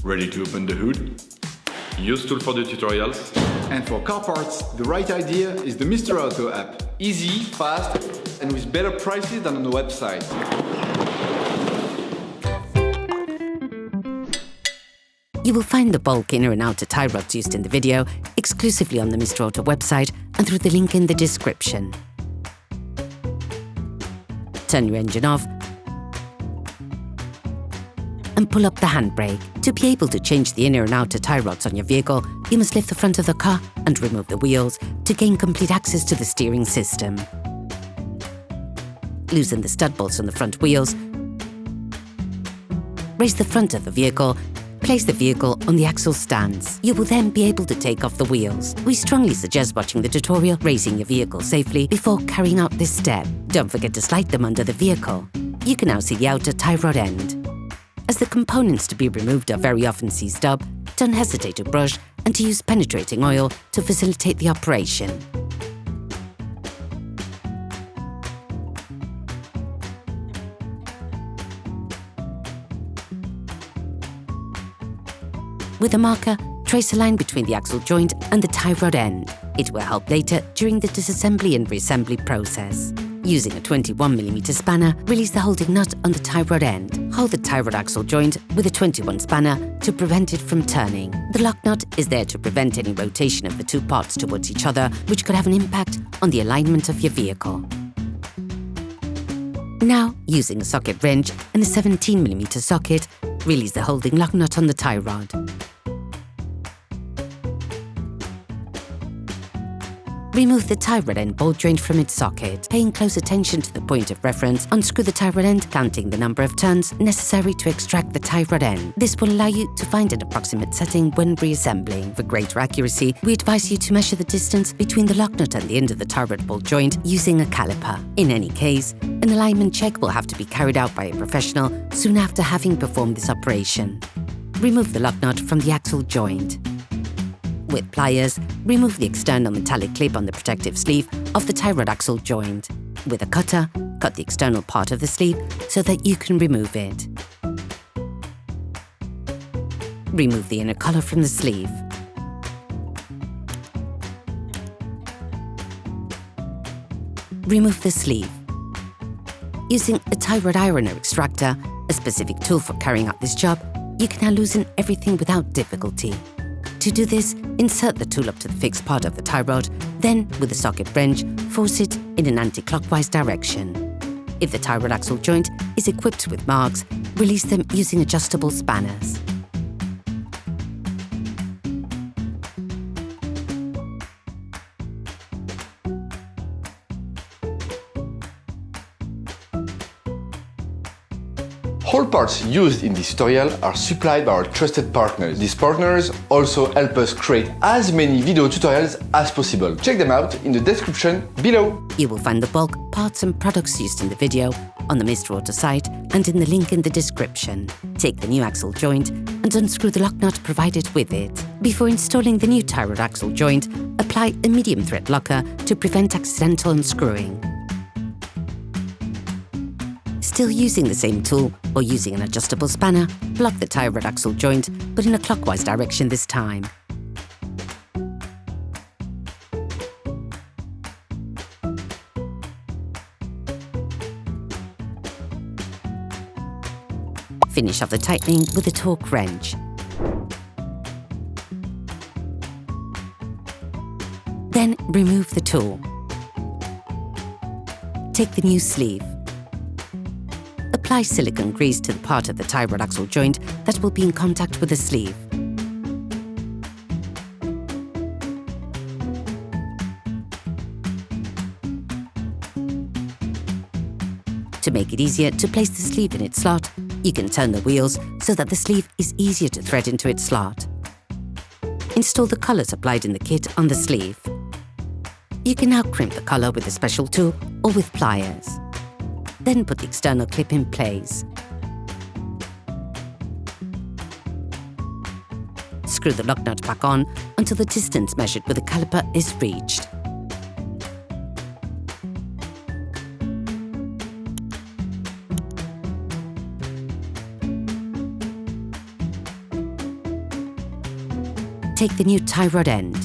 Ready to open the hood? UseTool for the tutorials. And for car parts, the right idea is the Mr. Auto app. Easy, fast, and with better prices than on the website. You will find the bulk inner and outer tie rods used in the video exclusively on the Mr. Auto website and through the link in the description. Turn your engine off and pull up the handbrake. To be able to change the inner and outer tie rods on your vehicle, you must lift the front of the car and remove the wheels to gain complete access to the steering system. Loosen the stud bolts on the front wheels, raise the front of the vehicle, place the vehicle on the axle stands. You will then be able to take off the wheels. We strongly suggest watching the tutorial raising your vehicle safely before carrying out this step. Don't forget to slide them under the vehicle. You can now see the outer tie rod end. As the components to be removed are very often seized up, don't hesitate to brush and to use penetrating oil to facilitate the operation. With a marker, trace a line between the axle joint and the tie rod end. It will help later during the disassembly and reassembly process. Using a 21mm spanner, release the holding nut on the tie rod end. Hold the tie rod axle joint with a 21 spanner to prevent it from turning. The lock nut is there to prevent any rotation of the two parts towards each other, which could have an impact on the alignment of your vehicle. Now, using a socket wrench and a 17mm socket, release the holding lock nut on the tie rod. Remove the tie rod end ball joint from its socket. Paying close attention to the point of reference, unscrew the tie rod end, counting the number of turns necessary to extract the tie rod end. This will allow you to find an approximate setting when reassembling. For greater accuracy, we advise you to measure the distance between the lock nut and the end of the tie rod ball joint using a caliper. In any case, an alignment check will have to be carried out by a professional soon after having performed this operation. Remove the lock nut from the axle joint. With pliers, remove the external metallic clip on the protective sleeve of the tie rod axle joint. With a cutter, cut the external part of the sleeve so that you can remove it. Remove the inner collar from the sleeve. Remove the sleeve. Using a tie rod ironer extractor, a specific tool for carrying out this job, you can now loosen everything without difficulty. To do this, insert the tool up to the fixed part of the tie rod, then, with a socket wrench, force it in an anti-clockwise direction. If the tie rod axle joint is equipped with marks, release them using adjustable spanners. All parts used in this tutorial are supplied by our trusted partners. These partners also help us create as many video tutorials as possible. Check them out in the description below. You will find the bulk, parts and products used in the video on the Mr. Auto site and in the link in the description. Take the new axle joint and unscrew the lock nut provided with it. Before installing the new tie rod axle joint, apply a medium thread locker to prevent accidental unscrewing. Still using the same tool or using an adjustable spanner, block the tie rod axle joint, but in a clockwise direction this time. Finish off the tightening with a torque wrench. Then remove the tool. Take the new sleeve. Apply silicone grease to the part of the tie rod axle joint that will be in contact with the sleeve. To make it easier to place the sleeve in its slot, you can turn the wheels so that the sleeve is easier to thread into its slot. Install the collars applied in the kit on the sleeve. You can now crimp the collar with a special tool or with pliers. Then put the external clip in place. Screw the lock nut back on until the distance measured with a caliper is reached. take the new tie rod end.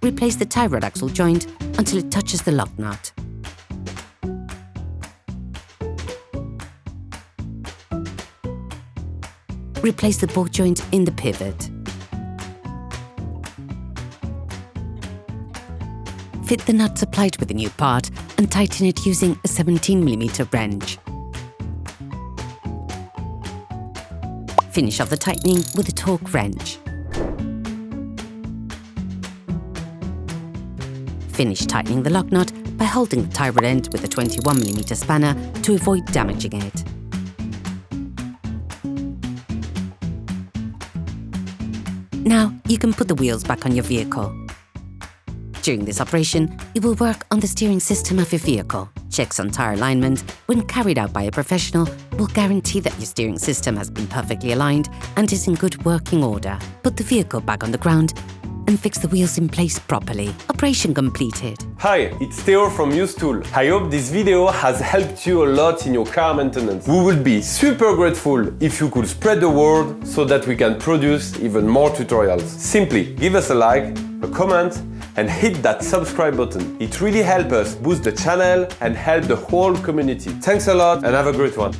Replace the tie rod axle joint until it touches the lock nut. Replace the bolt joint in the pivot. Fit the nut supplied with the new part and tighten it using a 17mm wrench. Finish off the tightening with a torque wrench. Finish tightening the lock nut by holding the tie rod end with a 21mm spanner to avoid damaging it. Now you can put the wheels back on your vehicle. During this operation, you will work on the steering system of your vehicle. Checks on tyre alignment, when carried out by a professional, will guarantee that your steering system has been perfectly aligned and is in good working order. Put the vehicle back on the ground and fix the wheels in place properly. Operation completed. Hi, it's Theo from UseTool. I hope this video has helped you a lot in your car maintenance. We would be super grateful if you could spread the word so that we can produce even more tutorials. Simply give us a like, a comment, and hit that subscribe button. It really helps us boost the channel and help the whole community. Thanks a lot and have a great one.